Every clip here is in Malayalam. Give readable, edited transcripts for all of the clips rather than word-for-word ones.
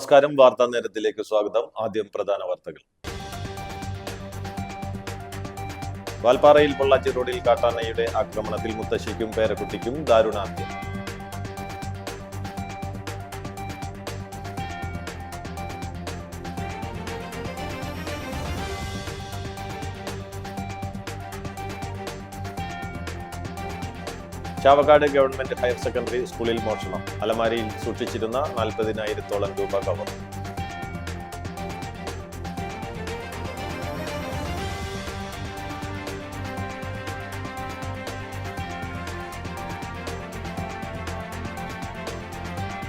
നമസ്കാരം. വാർത്താ നേരത്തിലേക്ക് സ്വാഗതം. ആദ്യം പ്രധാന വാർത്തകൾ. വാൽപ്പാറയിൽ പൊള്ളാച്ചി റോഡിൽ കാട്ടാനയുടെ ആക്രമണത്തിൽ മുത്തശ്ശിക്കും പേരക്കുട്ടിക്കും ദാരുണാന്ത്യം. ചാവക്കാട് ഗവൺമെന്റ് ഹയർ സെക്കൻഡറി സ്കൂളിൽ മോഷണം. അലമാരിയിൽ സൂക്ഷിച്ചിരുന്ന 40,000-ഓളം രൂപ കവർന്നു.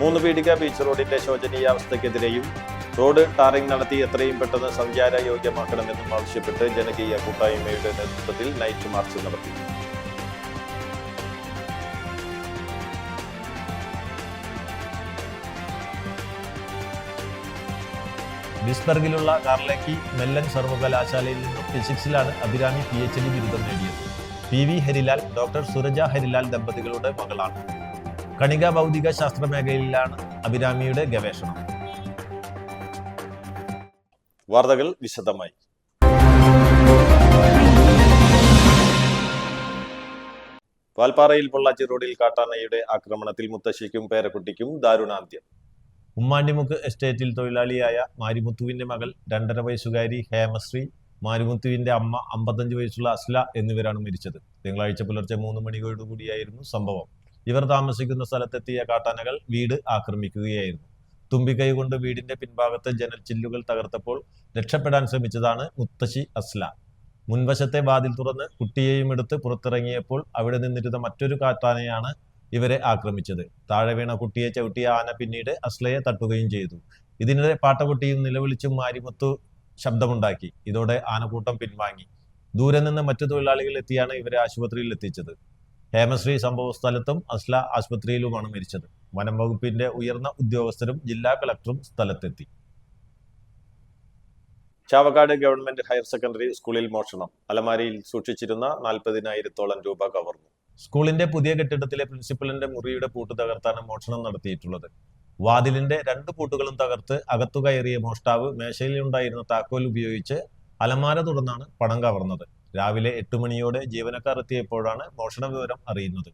മൂന്ന് പീടിക ബീച്ച് റോഡിന്റെ ശോചനീയാവസ്ഥയ്ക്കെതിരെയും റോഡ് ടാറിംഗ് നടത്തി എത്രയും പെട്ടെന്ന് സഞ്ചാര യോഗ്യമാക്കണമെന്നും ആവശ്യപ്പെട്ട് ജനകീയ കൂട്ടായ്മയുടെ നേതൃത്വത്തിൽ നൈറ്റ് മാർച്ച് നടത്തി. ബിസ്ബർഗിലുള്ള കാർലെക്കി മെല്ലൻ സർവകലാശാലയിൽ നിന്നും ഫിസിക്സിലാണ് അഭിരാമി PhD ബിരുദം നേടിയത്. PV ഹരിലാൽ, ഡോക്ടർ സുരജ ഹരിലാൽ ദമ്പതികളുടെ മകളാണ്. കണിക ഭൗതിക ശാസ്ത്ര മേഖലയിലാണ് അഭിരാമിയുടെ ഗവേഷണം. വാർത്തകൾ വിശദമായി. വാൽപ്പാറയിൽ പൊള്ളാച്ചി റോഡിൽ കാട്ടാനയുടെ ആക്രമണത്തിൽ മുത്തശ്ശിക്കും പേരക്കുട്ടിക്കും ദാരുണാന്ത്യം. ഉമ്മാണ്ടിമുക്ക് എസ്റ്റേറ്റിൽ തൊഴിലാളിയായ മാരിമുത്തുവിന്റെ മകൾ 2.5 വയസ്സുകാരി ഹേമശ്രീ, മാരിമുത്തുവിന്റെ അമ്മ 55 വയസ്സുള്ള അസ്ല എന്നിവരാണ് മരിച്ചത്. തിങ്കളാഴ്ച പുലർച്ചെ 3 മണിയോടുകൂടിയായിരുന്നു സംഭവം. ഇവർ താമസിക്കുന്ന സ്ഥലത്തെത്തിയ കാട്ടാനകൾ വീട് ആക്രമിക്കുകയായിരുന്നു. തുമ്പിക്കൈ കൊണ്ട് വീടിന്റെ പിൻഭാഗത്ത് ജനൽ ചില്ലുകൾ തകർത്തപ്പോൾ രക്ഷപ്പെടാൻ ശ്രമിച്ചതാണ് മുത്തശ്ശി അസ്ല. മുൻവശത്തെ വാതിൽ തുറന്ന് കുട്ടിയെയും എടുത്ത് പുറത്തിറങ്ങിയപ്പോൾ അവിടെ നിന്നിരുന്ന മറ്റൊരു കാട്ടാനയാണ് ഇവരെ ആക്രമിച്ചത്. താഴെ വീണ കുട്ടിയെ ചവിട്ടിയ ആന പിന്നീട് അസ്ലയെ തട്ടുകയും ചെയ്തു. ഇതിനിടെ പാട്ടകുട്ടിയും നിലവിളിച്ചും മാരിമുത്തു ശബ്ദമുണ്ടാക്കി. ഇതോടെ ആനക്കൂട്ടം പിൻവാങ്ങി. ദൂരെ നിന്ന് മറ്റു തൊഴിലാളികൾ എത്തിയാണ് ഇവരെ ആശുപത്രിയിൽ എത്തിച്ചത്. ഹേമശ്രീ സംഭവ സ്ഥലത്തും അസ്ല ആശുപത്രിയിലുമാണ് മരിച്ചത്. വനം വകുപ്പിന്റെ ഉയർന്ന ഉദ്യോഗസ്ഥരും ജില്ലാ കളക്ടറും സ്ഥലത്തെത്തി. ചാവക്കാട് ഗവൺമെന്റ് ഹയർ സെക്കൻഡറി സ്കൂളിൽ മോഷണം. അലമാരിയിൽ സൂക്ഷിച്ചിരുന്ന 40,000-ഓളം രൂപ കവർന്നു. സ്കൂളിന്റെ പുതിയ കെട്ടിടത്തിലെ പ്രിൻസിപ്പലിന്റെ മുറിയുടെ പൂട്ട് തകർത്താണ് മോഷണം നടത്തിയിട്ടുള്ളത്. വാതിലിന്റെ 2 പൂട്ടുകളും തകർത്ത് അകത്തു കയറിയ മോഷ്ടാവ് മേശയിലുണ്ടായിരുന്ന താക്കോൽ ഉപയോഗിച്ച് അലമാര തുറന്നാണ് പണം കവർന്നത്. രാവിലെ 8 മണിയോടെ ജീവനക്കാർ എത്തിയപ്പോഴാണ് മോഷണ വിവരം അറിയുന്നത്.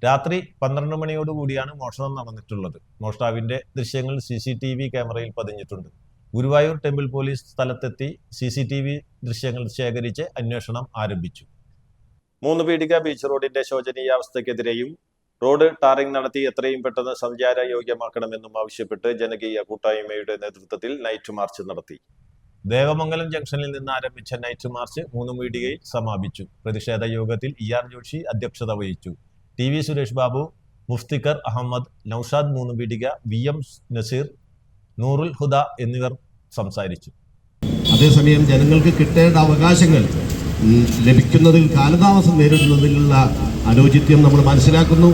രാത്രി 12 മണിയോടുകൂടിയാണ് മോഷണം നടന്നിട്ടുള്ളത്. മോഷ്ടാവിന്റെ ദൃശ്യങ്ങൾ CCTV ക്യാമറയിൽ പതിഞ്ഞിട്ടുണ്ട്. ഗുരുവായൂർ ടെമ്പിൾ പോലീസ് സ്ഥലത്തെത്തി CCTV ദൃശ്യങ്ങൾ ശേഖരിച്ച് അന്വേഷണം ആരംഭിച്ചു. 3 പീടിക ബീച്ച് റോഡിന്റെ ശോചനീയാവസ്ഥയ്ക്കെതിരെയും റോഡ് ടാറിംഗ് നടത്തി എത്രയും പെട്ടെന്ന് സഞ്ചാര യോഗ്യമാക്കണമെന്നും ആവശ്യപ്പെട്ട് ജനകീയ കൂട്ടായ്മയുടെ നേതൃത്വത്തിൽ നൈറ്റ് മാർച്ച് നടത്തി. ദേവമംഗലം ജംഗ്ഷനിൽ നിന്ന് ആരംഭിച്ച നൈറ്റ് മാർച്ച് 3 പീടികയിൽ സമാപിച്ചു. പ്രതിഷേധ യോഗത്തിൽ ER ജോഷി അധ്യക്ഷത വഹിച്ചു. TV സുരേഷ് ബാബു, മുഫ്തിഖർ അഹമ്മദ്, നൌഷാദ് 3 പീടിക, VM നസീർ, നൂറുൽ ഹുദ എന്നിവർ സംസാരിച്ചു. അതേസമയം ജനങ്ങൾക്ക് കിട്ടേണ്ട അവകാശങ്ങൾ ലഭിക്കുന്നതിൽ കാലതാമസം നേരിടുന്നതിലുള്ള അനൗചിത്യം നമ്മൾ മനസ്സിലാക്കുന്നു.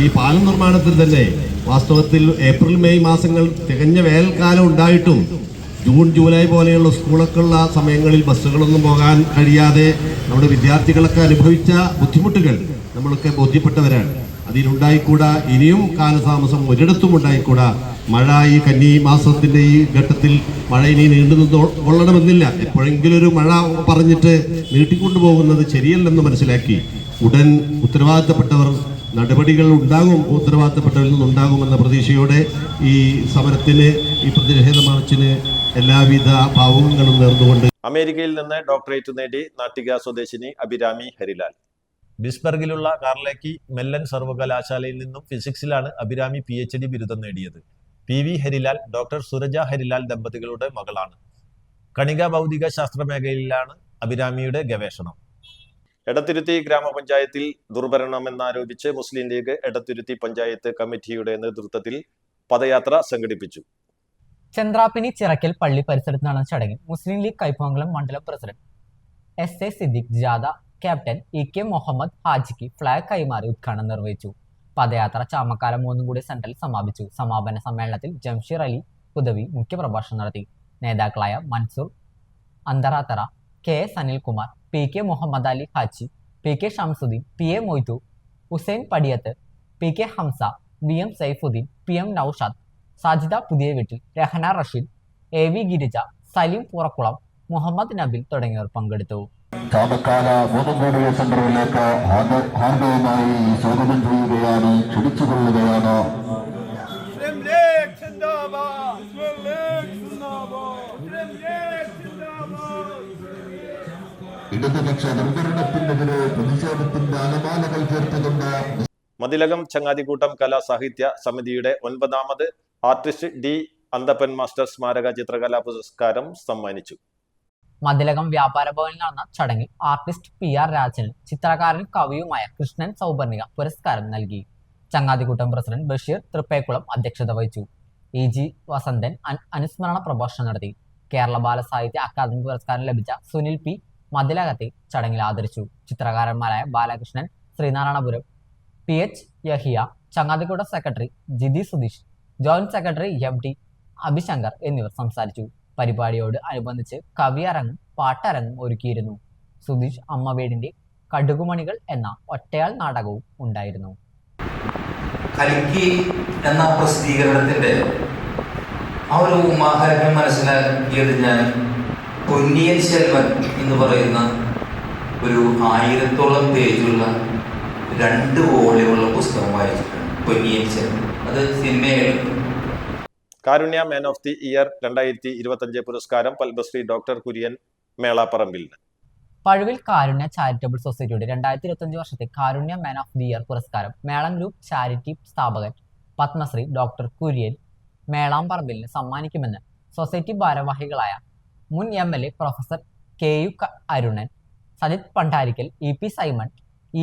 ഈ പാലം നിർമ്മാണത്തിൽ തന്നെ വാസ്തവത്തിൽ ഏപ്രിൽ മെയ് മാസങ്ങൾ തികഞ്ഞ വേനൽക്കാലം ഉണ്ടായിട്ടും ജൂൺ ജൂലൈ പോലെയുള്ള സ്കൂളൊക്കെയുള്ള സമയങ്ങളിൽ ബസ്സുകളൊന്നും പോകാൻ കഴിയാതെ നമ്മുടെ വിദ്യാർത്ഥികളൊക്കെ അനുഭവിച്ച ബുദ്ധിമുട്ടുകൾ നമ്മളൊക്കെ ബോധ്യപ്പെട്ടവരാണ്. അതിലുണ്ടായിക്കൂടാ, ഇനിയും കാലതാമസം ഒരിടത്തും ഉണ്ടായിക്കൂടാ. മഴ ഈ കന്നി മാസത്തിന്റെ ഈ ഘട്ടത്തിൽ മഴ ഇനി നീണ്ടു കൊള്ളണമെന്നില്ല. എപ്പോഴെങ്കിലും ഒരു മഴ പറഞ്ഞിട്ട് നീട്ടിക്കൊണ്ടുപോകുന്നത് ശരിയല്ലെന്ന് മനസ്സിലാക്കി ഉടൻ ഉത്തരവാദിത്തപ്പെട്ടവർ നടപടികൾ ഉണ്ടാകും, ഉത്തരവാദിത്തപ്പെട്ടവരിൽ നിന്നുണ്ടാകുമെന്ന പ്രതീക്ഷയോടെ ഈ സമരത്തിന്, ഈ പ്രതിഷേധ മാർച്ചിന് എല്ലാവിധ ഭാവുകങ്ങളും നേർന്നുകൊണ്ട്. അമേരിക്കയിൽ നിന്ന് ഡോക്ടറേറ്റ് നേടി നാട്ടിക സ്വദേശിനി അഭിരാമി ഹരിലാൽ. ബിസ്ബർഗിലുള്ള കാർലെക്കി മെല്ലൻ സർവകലാശാലയിൽ നിന്നും ഫിസിക്സിലാണ് അഭിരാമി PhD ബിരുദം നേടിയത്. PV ഹരിലാൽ, ഡോക്ടർ സുരജ ഹരിലാൽ ദമ്പതികളുടെ മകളാണ്. കണിക ഭൗതിക ശാസ്ത്ര മേഖലയിലാണ് അഭിരാമിയുടെ ഗവേഷണം. എടത്തുരുത്തി ഗ്രാമപഞ്ചായത്തിൽ ദുർഭരണമെന്നാരോപിച്ച് മുസ്ലിം ലീഗ് എടത്തുരുത്തി പഞ്ചായത്ത് കമ്മിറ്റിയുടെ നേതൃത്വത്തിൽ പദയാത്ര സംഘടിപ്പിച്ചു. ചന്ദ്രാപ്പിനി ചിറക്കൽ പള്ളി പരിസരത്ത് നടന്ന ചടങ്ങിൽ മുസ്ലിം ലീഗ് കൈപ്പമംഗലം മണ്ഡലം പ്രസിഡന്റ് SA സിദ്ദിഖ്, ജാഥ ക്യാപ്റ്റൻ EK മുഹമ്മദ് ഹാജിക്ക് ഫ്ളാഗ് കൈമാറി ഉദ്ഘാടനം നിർവഹിച്ചു. പദയാത്ര ചാമക്കാലം 3 സെന്ററിൽ സമാപിച്ചു. സമാപന സമ്മേളനത്തിൽ ജംഷീർ അലി ഹുദവി മുഖ്യപ്രഭാഷണം നടത്തി. നേതാക്കളായ Mansoor അന്തറാത്തറ, KS Anilkumar, PK Muhammad Ali Haji, PK Shamsuddin, PA Moidu, Hussain Padiyath, PK Hamza, VM Saifuddin, PM Naushad, Sajida പുതിയ വീട്ടിൽ, രഹന റഷീദ്, AV ഗിരിജ, സലീം പുറക്കുളം, മുഹമ്മദ് നബിൽ തുടങ്ങിയവർ പങ്കെടുത്തു. ചാമക്കാല 3 കോടി സെന്ററിലേക്ക് ഹാർദവുമായി സ്വാഗതം ചെയ്യുകയാണ്, ക്ഷണിച്ചുകൊള്ളുകയാണ്. ഇടതുപക്ഷ നിർഭരണത്തിനെതിരെ പ്രതിഷേധത്തിന്റെ അലമാലകൾ ചേർത്തുകൊണ്ട് മതിലകം ചങ്ങാതിക്കൂട്ടം കലാ സാഹിത്യ സമിതിയുടെ 9ാമത് ആർട്ടിസ്റ്റ് ഡി അന്തപ്പൻ മാസ്റ്റർ സ്മാരക ചിത്രകലാ പുരസ്കാരം സമ്മാനിച്ചു. മതിലകം വ്യാപാര ഭവനിൽ നടന്ന ചടങ്ങിൽ ആർട്ടിസ്റ്റ് PR രാജന് ചിത്രകാരനും കവിയുമായ കൃഷ്ണൻ സൗപർണിക പുരസ്കാരം നൽകി. ചങ്ങാതിക്കൂട്ടം പ്രസിഡന്റ് ബഷീർ തൃപ്പേക്കുളം അധ്യക്ഷത വഹിച്ചു. EG വസന്തൻ അനുസ്മരണ പ്രഭാഷണം നടത്തി. കേരള ബാല സാഹിത്യ അക്കാദമി പുരസ്കാരം ലഭിച്ച സുനിൽ P മതിലകത്തെ ചടങ്ങിൽ ആദരിച്ചു. ചിത്രകാരന്മാരായ ബാലകൃഷ്ണൻ, ശ്രീനാരായണപുരം, PH യഹിയ, ചങ്ങാതിക്കൂട്ടം സെക്രട്ടറി ജിതി സുധീഷ്, ജോയിന്റ് സെക്രട്ടറി MD അഭിശങ്കർ എന്നിവർ സംസാരിച്ചു. പരിപാടിയോട് അനുബന്ധിച്ച് കവിയരങ്ങും പാട്ടരങ്ങും ഒരുക്കിയിരുന്നു. സുധീഷ് അമ്മവേടിന്റെ കടുകുമണികൾ എന്ന ഒറ്റയാൾ നാടകവും ഉണ്ടായിരുന്നു. കലിക്കി എന്ന പ്രസിദ്ധീകരണത്തിന്റെ ആ ഒരു മാഹാത്മ്യം മനസ്സിലാക്കിയത് ഞാൻ പൊന്നിയൻ സെൽവൻ എന്ന് പറയുന്ന ഒരു 1000-ഓളം പേജുള്ള 2 വോളിയുള്ള പുസ്തകം വായിച്ചിട്ടുണ്ട്. പൊന്നിയൻ സെൽവൻ അത് സിനിമയായിരുന്നു. കാരുണ്യ മാൻ ഓഫ് ദി ഇയർ 2025 പുരസ്കാരം പത്മശ്രീ ഡോക്ടർ കുര്യൻ മേളാപ്പറമ്പിലിന്. പഴുവിൽ കാരുണ്യ ചാരിറ്റബിൾ സൊസൈറ്റിയുടെ 2025 വർഷത്തെ കാരുണ്യ മാൻ ഓഫ് ദി ഇയർ പുരസ്കാരം മേളം ഗ്രൂപ്പ് ചാരിറ്റി സ്ഥാപകൻ പത്മശ്രീ ഡോക്ടർ കുര്യൻ മേളാപ്പറമ്പിലിന് സമ്മാനിക്കുമെന്ന് സൊസൈറ്റി ഭാരവാഹികളായ മുൻ MLA professor KU Arunan, Sajith Pandarikkal, EP Simon,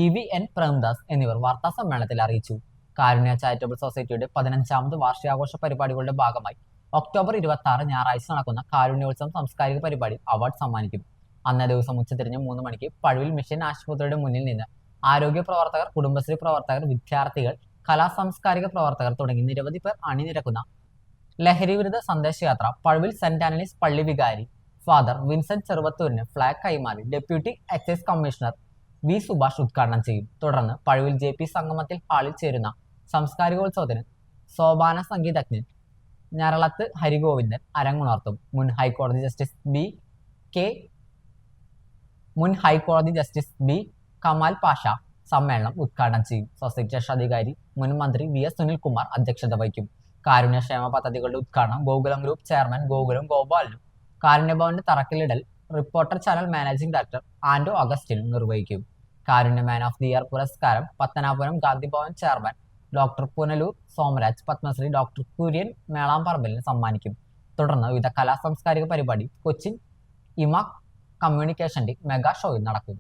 EVN Premdas എന്നിവർ വാർത്താ സമ്മേളനത്തിൽ അറിയിച്ചു. കാരുണ്യ ചാരിറ്റബിൾ സൊസൈറ്റിയുടെ 15ാമത് വാർഷികാഘോഷ പരിപാടികളുടെ ഭാഗമായി ഒക്ടോബർ 26 ഞായറാഴ്ച നടക്കുന്ന കാരുണ്യോത്സവം സാംസ്കാരിക പരിപാടി അവാർഡ് സമ്മാനിക്കും. അന്നേ ദിവസം ഉച്ചതിരിഞ്ഞ് 3 മണിക്ക് പഴുവിൽ മിഷൻ ആശുപത്രിയുടെ മുന്നിൽ നിന്ന് ആരോഗ്യ പ്രവർത്തകർ, കുടുംബശ്രീ പ്രവർത്തകർ, വിദ്യാർത്ഥികൾ, കലാ സാംസ്കാരിക പ്രവർത്തകർ തുടങ്ങി നിരവധി പേർ അണിനിരക്കുന്ന ലഹരി വിരുദ്ധ സന്ദേശയാത്ര പഴുവിൽ സെന്റ് ആന്റണീസ് പള്ളി വികാരി ഫാദർ വിൻസെന്റ് ചെറുവത്തൂരിന് ഫ്ളാഗ് കൈമാറി deputy excise commissioner V Subhash ഉദ്ഘാടനം ചെയ്യും. തുടർന്ന് പഴുവിൽ JP സംഗമത്തിൽ ഹാളിൽ ചേരുന്ന സാംസ്കാരികോത്സവത്തിന് സോപാന സംഗീതജ്ഞൻ ഞരളത്ത് ഹരിഗോവിന്ദൻ അരങ്ങുണർത്തും. മുൻ ഹൈക്കോടതി ജസ്റ്റിസ് B കമാൽ പാഷ സമ്മേളനം ഉദ്ഘാടനം ചെയ്യും. സൊസൈറ്റി രക്ഷാധികാരി മുൻ മന്ത്രി VS സുനിൽകുമാർ അധ്യക്ഷത വഹിക്കും. കാരുണ്യക്ഷേമ പദ്ധതികളുടെ ഉദ്ഘാടനം ഗോകുലം ഗ്രൂപ്പ് ചെയർമാൻ ഗോകുലം ഗോപാലിനും കാരുണ്യഭവന്റെ തറക്കല്ലിടൽ Reporter channel managing director Anto അഗസ്റ്റിനും നിർവഹിക്കും. Karunya man of the year പുരസ്കാരം Pathanapuram Gandhibhavan chairman doctor Punalur Somaraj Padmashree doctor Kurian മേളാപ്പറമ്പിലിന് സമ്മാനിക്കും. തുടർന്ന് വിവിധ കലാ സാംസ്കാരിക പരിപാടി കൊച്ചിൻ ഇമ കമ്മ്യൂണിക്കേഷന്റെ മെഗാ ഷോയിൽ നടക്കും.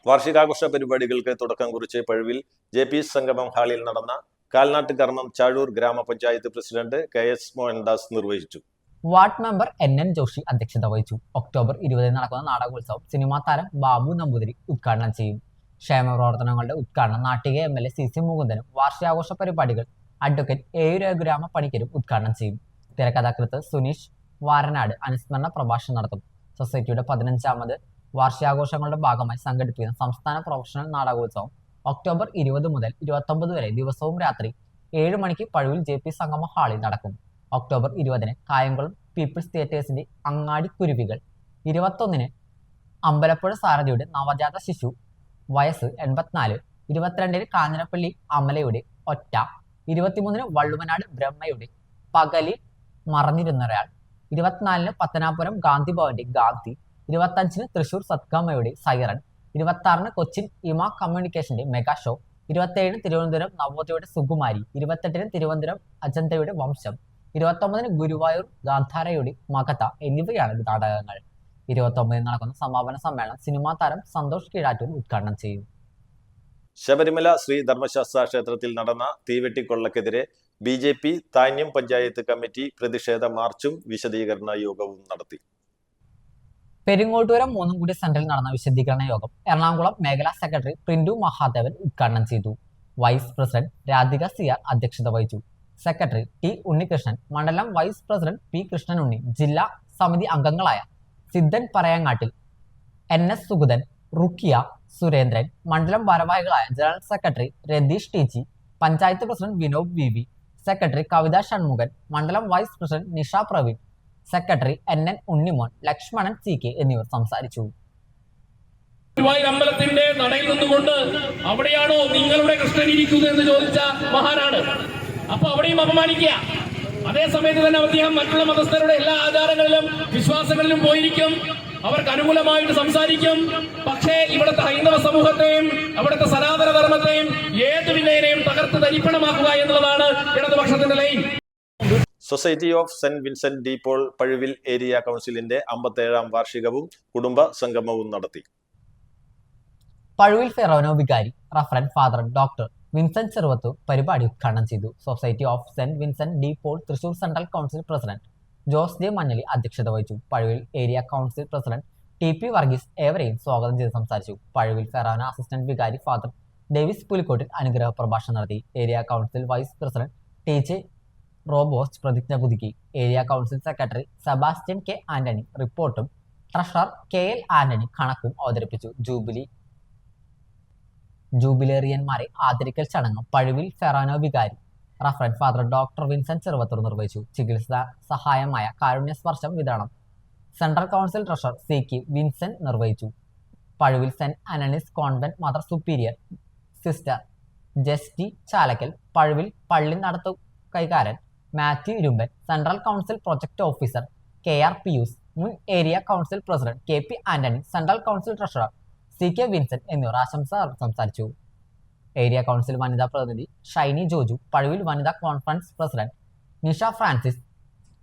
വാർഷികാഘോഷ പരിപാടികൾക്ക് തുടക്കം കുറിച്ച് പഴുവിൽ JP സംഗമം ഹാളിൽ നടന്ന കാൽനാട്ട് കർമ്മം ചാഴൂർ ഗ്രാമപഞ്ചായത്ത് പ്രസിഡന്റ് KS മോഹൻദാസ് നിർവഹിച്ചു. വാർഡ് മെമ്പർ NN ജോഷി അധ്യക്ഷത വഹിച്ചു. ഒക്ടോബർ 20 നടക്കുന്ന നാടകോത്സവം സിനിമാ താരം ബാബു നമ്പൂതിരി ഉദ്ഘാടനം ചെയ്യും. ക്ഷേമ പ്രവർത്തനങ്ങളുടെ ഉദ്ഘാടനം നാട്ടിക MLA CC മുകുന്ദനും വാർഷികാഘോഷ പരിപാടികൾ അഡ്വക്കേറ്റ് A രഘുരാമ പണിക്കരും ഉദ്ഘാടനം ചെയ്യും. തിരക്കഥാകൃത്ത് സുനീഷ് വാരനാട് അനുസ്മരണ പ്രഭാഷണം നടത്തും. സൊസൈറ്റിയുടെ 15ാമത് വാർഷികാഘോഷങ്ങളുടെ ഭാഗമായി സംഘടിപ്പിക്കുന്ന സംസ്ഥാന പ്രൊഫഷണൽ നാടകോത്സവം ഒക്ടോബർ 20 മുതൽ 29 വരെ ദിവസവും രാത്രി 7 മണിക്ക് പഴുവിൽ JP സംഗമ ഹാളിൽ നടക്കും. ഒക്ടോബർ 20 കായംകുളം പീപ്പിൾസ് തിയേറ്റേഴ്സിന്റെ അങ്ങാടി കുരുവികൾ, 21 അമ്പലപ്പുഴ സാരഥിയുടെ നവജാത ശിശു വയസ്സ് 84, 22 കാഞ്ഞിരപ്പള്ളി അമലയുടെ ഒറ്റ, 23 വള്ളുവനാട് ബ്രഹ്മയുടെ പകലിൽ മറഞ്ഞിരുന്നൊരാൾ, 24 പത്തനാപുരം ഗാന്ധിഭവന്റെ ഗാന്ധി, 25 തൃശൂർ സത്ഗാമയുടെ സൈറൻ, 26 കൊച്ചിൻ ഇമ കമ്മ്യൂണിക്കേഷന്റെ മെഗാ ഷോ, 27 തിരുവനന്തപുരം നവോദയയുടെ സുകുമാരി, 28 തിരുവനന്തപുരം അജന്തയുടെ വംശം, 29 ഗുരുവായൂർ ഗാന്ധാരയുടെ മഗധ എന്നിവയാണ് നാടകങ്ങൾ. 29 നടക്കുന്ന സമാപന സമ്മേളനം സിനിമാ താരം സന്തോഷ് കീഴാറ്റൂർ ഉദ്ഘാടനം ചെയ്യും. ശബരിമല ശ്രീ ധർമ്മശാസ്ത്ര ക്ഷേത്രത്തിൽ നടന്ന തീവെട്ടിക്കൊള്ളക്കെതിരെ BJP താന്യം പഞ്ചായത്ത് കമ്മിറ്റി പ്രതിഷേധ മാർച്ചും വിശദീകരണ യോഗവും നടത്തി. പെരിങ്ങോട്ടുകര മൂന്നുംകുടി സെന്ററിൽ നടന്ന വിശദീകരണ യോഗം എറണാകുളം മേഖലാ സെക്രട്ടറി പ്രിന്റു മഹാദേവൻ ഉദ്ഘാടനം ചെയ്തു. വൈസ് പ്രസിഡന്റ് രാധിക CR അധ്യക്ഷത വഹിച്ചു. സെക്രട്ടറി T ഉണ്ണികൃഷ്ണൻ, മണ്ഡലം വൈസ് പ്രസിഡന്റ് P കൃഷ്ണനുണ്ണി, ജില്ലാ സമിതി അംഗങ്ങളായ സിദ്ധൻ പറയങ്ങാട്ടിൽ, NS സുഗതൻ, റുക്കിയ സുരേന്ദ്രൻ, മണ്ഡലം ഭാരവാഹികളായ general secretary Ratheesh TG, panchayat president Vinob VV, secretary Kavitha Shanmughan, മണ്ഡലം vice president Nisha Praveen, secretary NN Unnimon, Lakshmanan CK എന്നിവർ സംസാരിച്ചു. ഗുരുവായൂർ അമ്പലത്തിന്റെ നടയിൽ നിന്നുകൊണ്ട് അവിടെയാണോ നിങ്ങളുടെ കൃഷ്ണൻ ഇരിക്കുന്നത് എന്ന് ചോദിച്ച മഹാനാണ്. അപ്പൊ അവിടെയും അപമാനിക്കുക. അതേസമയത്ത് തന്നെ അദ്ദേഹം മറ്റുള്ള മതസ്ഥരുടെ എല്ലാ ആചാരങ്ങളിലും വിശ്വാസങ്ങളിലും പോയിരിക്കും, അവർക്ക് അനുകൂലമായിട്ട് സംസാരിക്കും. പക്ഷേ ഇവിടുത്തെ ഹൈന്ദവ സമൂഹത്തെയും അവിടുത്തെ സനാതന ധർമ്മത്തെയും ഏത് വിനയനെയും തകർത്ത് തരിപ്പണമാക്കുക എന്നുള്ളതാണ് ഇടതുപക്ഷത്തിന്റെ line. Society of Saint Vincent de Paul Pazhuvil area കൗൺസിലിന്റെ 57ാം വാർഷികവും കുടുംബ സംഗമവും നടത്തി. പഴുവിൽ ഫെറോന വികാരി റഫറന്റ് ഫാദർ ഡോക്ടർ വിൻസെന്റ് ചെറുവത്തൂർ പരിപാടി ഉദ്ഘാടനം ചെയ്തു. Society of Saint Vincent de Paul Thrissur central council president Jose J Manjali അധ്യക്ഷത വഹിച്ചു. Pazhuvil area council president TP Varghese ഏവരെയും സ്വാഗതം ചെയ്ത് സംസാരിച്ചു. പഴുവിൽ ഫെറോന അസിസ്റ്റന്റ് വികാരി ഫാദർ ഡേവിസ് പുലിക്കോട്ടിൽ അനുഗ്രഹ പ്രഭാഷണം നടത്തി. Area council vice president TJ റോബോസ്റ്റ് പ്രതിജ്ഞ പുതുക്കി. Area council secretary Sebastian K Antony റിപ്പോർട്ടും ട്രഷറർ KL ആന്റണി കണക്കും അവതരിപ്പിച്ചു. ജൂബിലേറിയന്മാരെ ആദരിക്കൽ ചടങ്ങ് പഴുവിൽ ഫെറോന വികാരി റഫറന്റ് ഫാദർ ഡോക്ടർ വിൻസെന്റ് ചെറുവത്തൂർ നിർവഹിച്ചു. ചികിത്സാ സഹായമായ കാരുണ്യസ്പർശം വിതരണം central council treasurer CK Vincent നിർവഹിച്ചു. പഴുവിൽ സെന്റ് അനണീസ് convent mother superior sister Justy Chalakkal, Pazhuvil പള്ളി നടത്തു കൈകാരൻ Mathew Irumban, central council project officer KR Pius, മുൻ area council president KP Antony, central council treasurer CK Vincent എന്നിവർ ആശംസ സംസാരിച്ചു. ഏരിയ കൗൺസിൽ വനിതാ പ്രതിനിധി ഷൈനി ജോജു, പഴുവിൽ വനിതാ conference president Nisha Francis,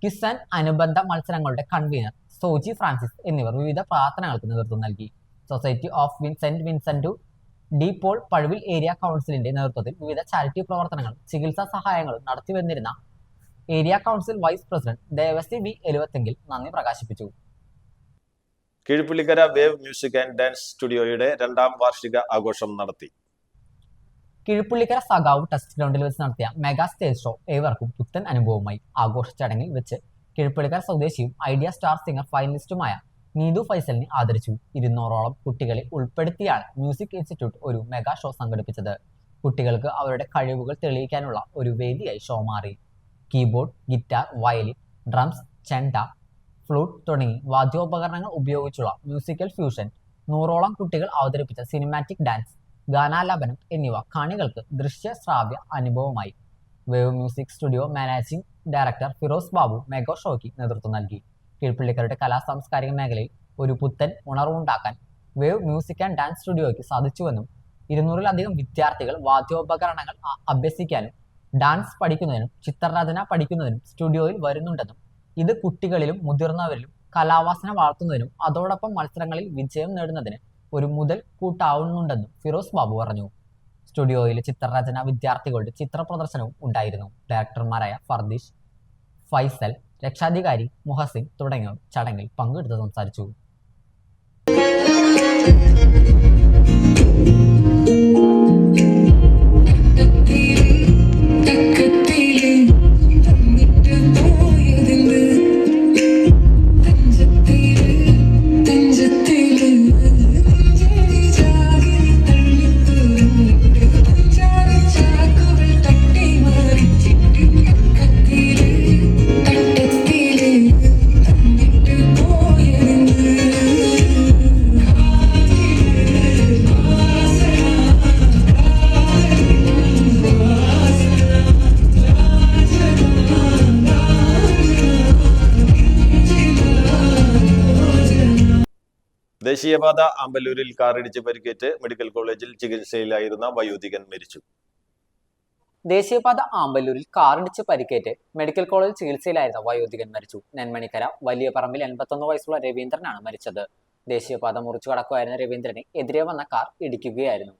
quiz and അനുബന്ധ മത്സരങ്ങളുടെ കൺവീനർ സോജി ഫ്രാൻസിസ് എന്നിവർ വിവിധ പ്രാർത്ഥനകൾക്ക് നേതൃത്വം നൽകി. Society of Saint Vincent de Paul Pazhuvil area കൗൺസിലിന്റെ നേതൃത്വത്തിൽ വിവിധ ചാരിറ്റി പ്രവർത്തനങ്ങളും ചികിത്സാ സഹായങ്ങളും നടത്തിവന്നിരുന്ന area council vice president Devassy V എലുവത്തെങ്കിൽ നന്ദി പ്രകാശിപ്പിച്ചു. Keezhpullikkara wave music and dance സ്റ്റുഡിയോയുടെ 2ാം വാർഷിക ആഘോഷം നടത്തി. കീഴ്പുള്ളിക്കര സഖാവ് ടെസ്റ്റ് ഗ്രൗണ്ടിൽ വെച്ച് നടത്തിയ മെഗാ സ്റ്റേജ് ഷോ ഏവർക്കും പുത്തൻ അനുഭവമായി. ആഘോഷ ചടങ്ങിൽ വെച്ച് കീഴ്പുള്ളിക്കര സ്വദേശിയും ഐഡിയ സ്റ്റാർ സിംഗർ ഫൈനലിസ്റ്റുമായ നീതു ഫൈസലിനെ ആദരിച്ചു. 200ഓളം കുട്ടികളെ ഉൾപ്പെടുത്തിയാണ് മ്യൂസിക് ഇൻസ്റ്റിറ്റ്യൂട്ട് ഒരു മെഗാ ഷോ സംഘടിപ്പിച്ചത്. കുട്ടികൾക്ക് അവരുടെ കഴിവുകൾ തെളിയിക്കാനുള്ള ഒരു വേദിയായി ഷോ മാറി. കീബോർഡ്, ഗിറ്റാർ, വയലിൻ, ഡ്രംസ്, ചെണ്ട, ഫ്ലൂട്ട് തുടങ്ങി വാദ്യോപകരണങ്ങൾ ഉപയോഗിച്ചുള്ള മ്യൂസിക്കൽ ഫ്യൂഷൻ, 100ഓളം കുട്ടികൾ അവതരിപ്പിച്ച സിനിമാറ്റിക് ഡാൻസ്, ഗാനാലാപനം എന്നിവ കാണികൾക്ക് ദൃശ്യ ശ്രാവ്യ അനുഭവമായി. Wave music studio managing director Firoz Babu mega ഷോയ്ക്ക് നേതൃത്വം നൽകി. കീഴ്പുള്ളിക്കരുടെ കലാ സാംസ്കാരിക മേഖലയിൽ ഒരു പുത്തൻ ഉണർവുണ്ടാക്കാൻ വേവ് മ്യൂസിക് ആൻഡ് ഡാൻസ് സ്റ്റുഡിയോയ്ക്ക് സാധിച്ചുവെന്നും 200-ലധികം വിദ്യാർത്ഥികൾ വാദ്യോപകരണങ്ങൾ അഭ്യസിക്കാനും ഡാൻസ് പഠിക്കുന്നതിനും ചിത്രരചന പഠിക്കുന്നതിനും സ്റ്റുഡിയോയിൽ വരുന്നുണ്ടെന്നും ഇത് കുട്ടികളിലും മുതിർന്നവരിലും കലാവാസന വളർത്തുന്നതിനും അതോടൊപ്പം മത്സരങ്ങളിൽ വിജയം നേടുന്നതിന് ഒരു മുതൽ കൂട്ടാവുന്നുണ്ടെന്നും ഫിറോസ് ബാബു പറഞ്ഞു. സ്റ്റുഡിയോയിലെ ചിത്രരചന വിദ്യാർത്ഥികളുടെ ചിത്ര പ്രദർശനവും ഉണ്ടായിരുന്നു. ഡയറക്ടർമാരായ ഫർദീഷ്, ഫൈസൽ, രക്ഷാധികാരി മുഹസിൻ തുടങ്ങിയവർ ചടങ്ങിൽ പങ്കെടുത്ത് സംസാരിച്ചു. ദേശീയപാത ആമ്പല്ലൂരിൽ കാറിടിച്ച് പരിക്കേറ്റ് മെഡിക്കൽ കോളേജിൽ ചികിത്സയിലായിരുന്ന വയോധികൻ മരിച്ചു. ദേശീയപാത ആമ്പല്ലൂരിൽ കാറിടിച്ച് പരിക്കേറ്റ് മെഡിക്കൽ കോളേജിൽ ചികിത്സയിലായിരുന്ന വയോധികൻ മരിച്ചു. നെന്മണിക്കര വലിയ പറമ്പിൽ 81 വയസ്സുള്ള രവീന്ദ്രനാണ് മരിച്ചത്. ദേശീയപാത മുറിച്ചു കടക്കുകയായിരുന്ന രവീന്ദ്രനെ എതിരെ വന്ന കാർ ഇടിക്കുകയായിരുന്നു.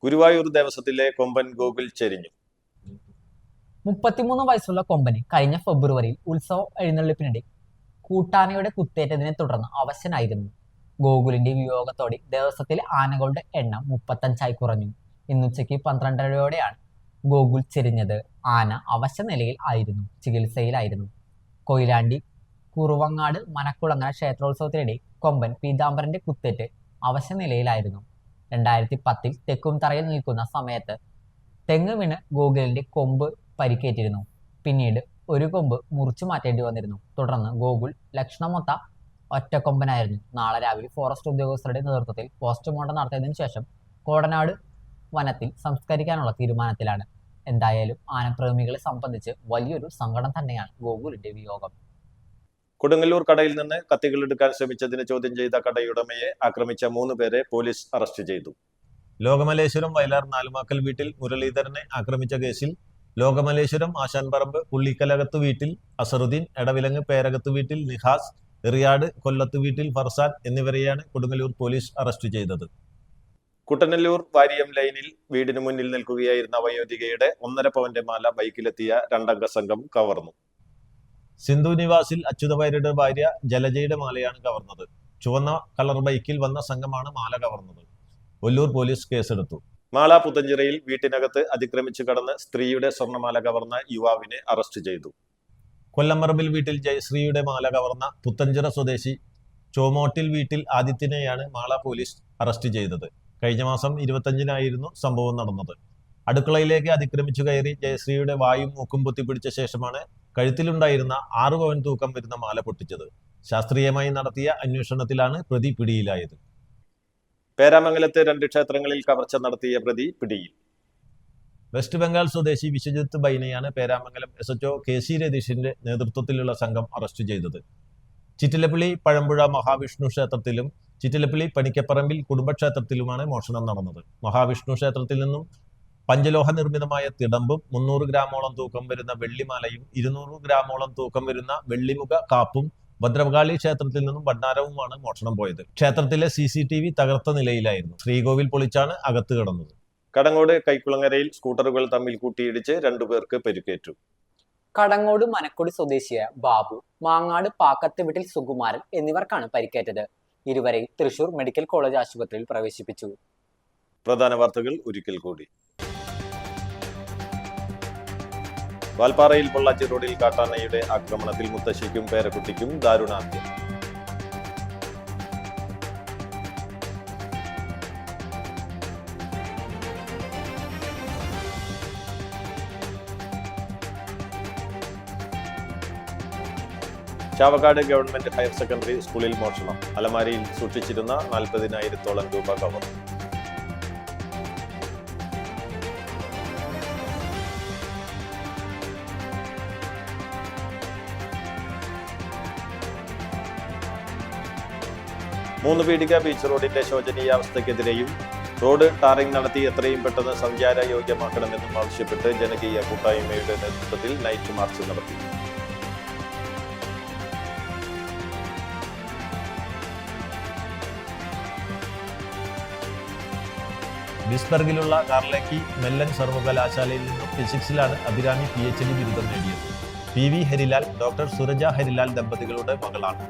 ഗുരുവായൂർ ദേവസ്വത്തിലെ കൊമ്പൻ ഗോകുൽ ചെരിഞ്ഞു. 33 വയസ്സുള്ള കൊമ്പന് കഴിഞ്ഞ ഫെബ്രുവരിയിൽ ഉത്സവ എഴുന്നള്ളിപ്പിനിടെ കൂട്ടാനയുടെ കുത്തേറ്റതിനെ തുടർന്ന് അവശനായിരുന്നു. ഗോകുലിന്റെ വിയോഗത്തോടെ ദേവസ്വത്തിലെ ആനകളുടെ എണ്ണം 35ആയി കുറഞ്ഞു. ഇന്നുച്ചയ്ക്ക് 12:30യോടെയാണ് ഗോകുൽ ചെരിഞ്ഞത്. ആന അവശ നിലയിൽ ആയിരുന്നു, ചികിത്സയിലായിരുന്നു. കൊയിലാണ്ടി കുറുവങ്ങാട് മനക്കുളങ്ങര ക്ഷേത്രോത്സവത്തിനിടെ കൊമ്പൻ പീതാംബരന്റെ കുത്തേറ്റ് അവശ നിലയിലായിരുന്നു. 2010-ൽ തെക്കുംതറയിൽ നിൽക്കുന്ന സമയത്ത് തെങ്ങ് വീണ് ഗോകുലിന്റെ കൊമ്പ് പരിക്കേറ്റിരുന്നു. പിന്നീട് ഒരു കൊമ്പ് മുറിച്ചു മാറ്റേണ്ടി വന്നിരുന്നു. തുടർന്ന് ഗോകുൽ ലക്ഷണമൊത്ത ഒറ്റക്കൊമ്പനായിരുന്നു. നാളെ രാവിലെ ഫോറസ്റ്റ് ഉദ്യോഗസ്ഥരുടെ നേതൃത്വത്തിൽ പോസ്റ്റ്മോർട്ടം നടത്തിയതിനു ശേഷം കോടനാട് വനത്തിൽ സംസ്കരിക്കാനുള്ള തീരുമാനത്തിലാണ്. എന്തായാലും ആനപ്രേമികളെ സംബന്ധിച്ച് വലിയൊരു സങ്കടം തന്നെയാണ് ഗോകുലിന്റെ വിയോഗം. കൊടുങ്ങല്ലൂർ കടയിൽ നിന്ന് കത്തികൾ എടുക്കാൻ ശ്രമിച്ചതിന് ചോദ്യം ചെയ്ത കടയുടമയെ ആക്രമിച്ച 3 പേരെ പോലീസ് അറസ്റ്റ് ചെയ്തു. ലോകമലേശ്വരം വയലാർ നാലുമാക്കൽ വീട്ടിൽ മുരളീധരനെ ആക്രമിച്ച കേസിൽ ലോകമലേശ്വരം ആശാൻപറമ്പ് പുള്ളിക്കലകത്ത് വീട്ടിൽ അസറുദ്ദീൻ, എടവിലങ്ങ് പേരകത്ത് വീട്ടിൽ നിഹാസ്, എറിയാട് കൊല്ലത്ത് വീട്ടിൽ ഫർസാൻ എന്നിവരെയാണ് കൊടുങ്ങല്ലൂർ പോലീസ് അറസ്റ്റ് ചെയ്തത്. കുട്ടനല്ലൂർ വാരിയം ലൈനിൽ വീടിന് മുന്നിൽ നിൽക്കുകയായിരുന്ന വയോധികയുടെ 1.5 പവന്റെ മാല ബൈക്കിലെത്തിയ 2 അംഗ സംഘം കവർന്നു. സിന്ധു നിവാസിൽ അച്യുതവാര്യരുടെ ഭാര്യ ജലജയുടെ മാലയാണ് കവർന്നത്. ചുവന്ന കളർ ബൈക്കിൽ വന്ന സംഘമാണ് മാല കവർന്നത്. ഒല്ലൂർ പോലീസ് കേസെടുത്തു. മാള പുത്തഞ്ചിറയിൽ വീട്ടിനകത്ത് അതിക്രമിച്ചു കടന്ന് സ്ത്രീയുടെ സ്വർണ്ണമാല കവർന്ന യുവാവിനെ അറസ്റ്റ് ചെയ്തു. കൊല്ലംപറമ്പിൽ വീട്ടിൽ ജയശ്രീയുടെ മാല കവർന്ന പുത്തഞ്ചിറ സ്വദേശി ചോമോട്ടിൽ വീട്ടിൽ ആദിത്യനെയാണ് മാള പോലീസ് അറസ്റ്റ് ചെയ്തത്. കഴിഞ്ഞ മാസം 25-നായിരുന്നു സംഭവം നടന്നത്. അടുക്കളയിലേക്ക് അതിക്രമിച്ചു കയറി ജയശ്രീയുടെ വായും മൂക്കും പൊത്തിപ്പിടിച്ച ശേഷമാണ് കഴുത്തിലുണ്ടായിരുന്ന 6 പവൻ തൂക്കം വരുന്ന മാല പൊട്ടിച്ചത്. ശാസ്ത്രീയമായി നടത്തിയ അന്വേഷണത്തിലാണ് പ്രതി പിടിയിലായത്. പേരാമംഗലത്തെ 2 ക്ഷേത്രങ്ങളിൽ കവർച്ച നടത്തിയ പ്രതി പിടിയിൽ. വെസ്റ്റ് ബംഗാൾ സ്വദേശി വിശ്വജിത്ത് ബൈനെയാണ് പേരാമംഗലം SHO KC രതീഷിന്റെ നേതൃത്വത്തിലുള്ള സംഘം അറസ്റ്റ് ചെയ്തത്. ചിറ്റിലപ്പള്ളി പഴമ്പുഴ മഹാവിഷ്ണു ക്ഷേത്രത്തിലും ചിറ്റിലപ്പള്ളി പണിക്കപ്പറമ്പിൽ കുടുംബക്ഷേത്രത്തിലുമാണ് മോഷണം നടന്നത്. മഹാവിഷ്ണു ക്ഷേത്രത്തിൽ നിന്നും പഞ്ചലോഹ നിർമ്മിതമായ തിടമ്പും 300 ഗ്രാമോളം തൂക്കം വരുന്ന വെള്ളിമാലയും 200 ഗ്രാമോളം തൂക്കം വരുന്ന വെള്ളിമുഖ കാപ്പും ഭദ്രകാളി ക്ഷേത്രത്തിൽ നിന്നും ഭണ്ഡാരവുമാണ് മോഷണം പോയത്. ക്ഷേത്രത്തിലെ CCTV തകർത്ത നിലയിലായിരുന്നു. ശ്രീകോവിൽ പൊളിച്ചാണ് അകത്ത് കിടന്നത്. കടങ്ങോട് കൈക്കുളങ്ങരയിൽ സ്കൂട്ടറുകൾ തമ്മിൽ കൂട്ടിയിടിച്ച് 2 പേർക്ക് പരിക്കേറ്റു. കടങ്ങോട് മനക്കൊടി സ്വദേശിയായ ബാബു, മാങ്ങാട് പാക്കത്ത് വീട്ടിൽ സുകുമാരൻ എന്നിവർക്കാണ് പരിക്കേറ്റത്. ഇരുവരെയും തൃശൂർ മെഡിക്കൽ കോളേജ് ആശുപത്രിയിൽ പ്രവേശിപ്പിച്ചു. പ്രധാന വാർത്തകൾ ഒരിക്കൽ കൂടി. വാൽപ്പാറയിൽ പൊള്ളാച്ചി റോഡിൽ കാട്ടാനയുടെ ആക്രമണത്തിൽ മുത്തശ്ശിക്കും പേരക്കുട്ടിക്കും ദാരുണാന്ത്യം. ചാവക്കാട് ഗവൺമെന്റ് ഹയർ സെക്കൻഡറി സ്കൂളിൽ മോഷണം. അലമാരിയിൽ സൂക്ഷിച്ചിരുന്ന 40,000-ഓളം രൂപ കവർന്നു. മൂന്ന് പീടിക ബീച്ച് റോഡിന്റെ ശോചനീയാവസ്ഥയ്ക്കെതിരെയും റോഡ് ടാറിംഗ് നടത്തി എത്രയും പെട്ടെന്ന് സഞ്ചാര യോഗ്യമാക്കണമെന്നും ആവശ്യപ്പെട്ട് ജനകീയ കൂട്ടായ്മയുടെ നേതൃത്വത്തിൽ നൈറ്റ് മാർച്ച് നടത്തി. ബിസ്ബർഗിലുള്ള കാർലേക്കി മെല്ലൻ സർവകലാശാലയിൽ നിന്നും ഫിസിക്സിലാണ് അഭിരാമി PhD ബിരുദം നേടിയത്. PV ഹരിലാൽ, ഡോക്ടർ സുരജ ഹരിലാൽ ദമ്പതികളുടെ മകളാണ്.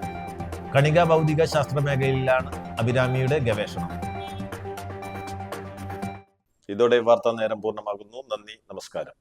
കണിക ഭൗതിക ശാസ്ത്ര മേഖലയിലാണ് അഭിരാമിയുടെ ഗവേഷണം. ഇതോടെ വാർത്താ നേരം പൂർണ്ണമാകുന്നു. നന്ദി, നമസ്കാരം.